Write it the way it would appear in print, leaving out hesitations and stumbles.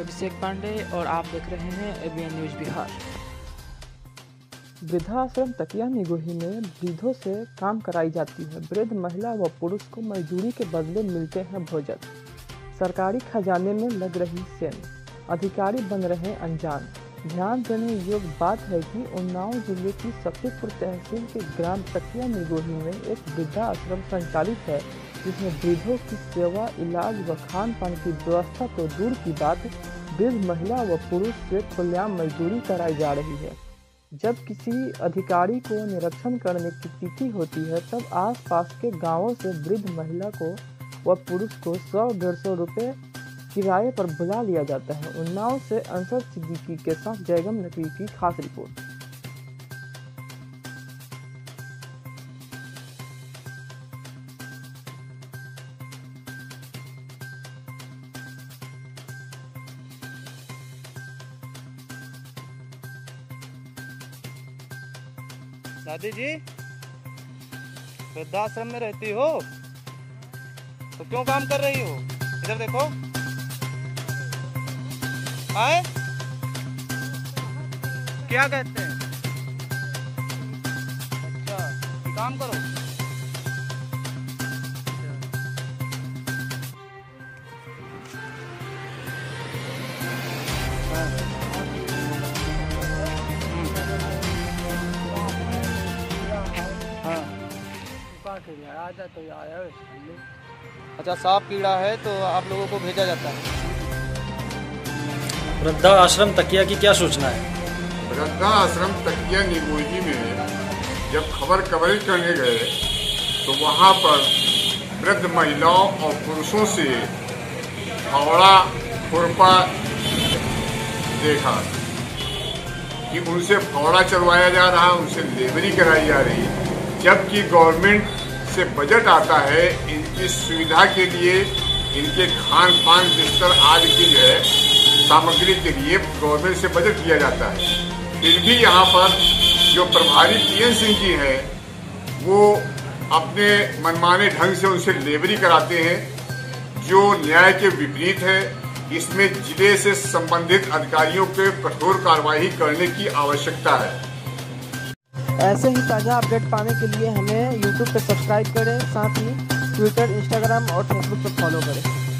अभिषेक पांडे और आप देख रहे हैं एबीएन न्यूज बिहार। वृद्धाश्रम तकिया निगोही में वृद्धों से काम कराई जाती है। वृद्ध महिला व पुरुष को मजदूरी के बदले मिलते हैं भोजन। सरकारी खजाने में लग रही सेन, अधिकारी बन रहे अनजान। ध्यान देने योग्य बात है कि उन्नाव जिले की सफीपुर तहसील के ग्राम तकिया निगोही में एक वृद्धाश्रम संचालित है, जिसमें वृद्धों की सेवा, इलाज व खान पान की व्यवस्था तो दूर की बात, वृद्ध महिला व पुरुष से खुलेआम मजदूरी कराई जा रही है। जब किसी अधिकारी को निरीक्षण करने की तिथि होती है, तब आसपास के गांवों से वृद्ध महिला को व पुरुष को 100-150 रुपये किराए पर बुला लिया जाता है। उन्नाव से अंसर सिद्दीकी के साथ जयगम नकवी की खास रिपोर्ट। दादी जी, वृद्धाश्रम में रहती हो तो क्यों काम कर रही हो? इधर देखो। आए क्या कहते हैं? अच्छा, काम करो। अच्छा, सांप कीड़ा है तो आप लोगों को भेजा जाता है। वृद्धाश्रम तकिया की क्या सूचना है? वृद्धाश्रम तकिया निगोही में जब खबर कवरेज करने गए तो वहाँ पर वृद्ध महिलाओं और पुरुषों से फावड़ा खुरपा देखा कि उनसे फावड़ा चलवाया जा रहा, उनसे लेबरी कराई जा रही, जबकि गवर्नमेंट से बजट आता है इनकी सुविधा के लिए, इनके खान पान बिस्तर आदि की जो है सामग्री के लिए गवर्नमेंट से बजट दिया जाता है। फिर भी यहाँ पर जो प्रभारी पीएन सिंह जी हैं वो अपने मनमाने ढंग से उनसे लेबरी कराते हैं, जो न्याय के विपरीत है। इसमें जिले से संबंधित अधिकारियों पे कठोर कार्रवाई करने की आवश्यकता है। ऐसे ही ताज़ा अपडेट पाने के लिए हमें YouTube पे सब्सक्राइब करें, साथ ही ट्विटर, इंस्टाग्राम और फेसबुक पर फॉलो करें।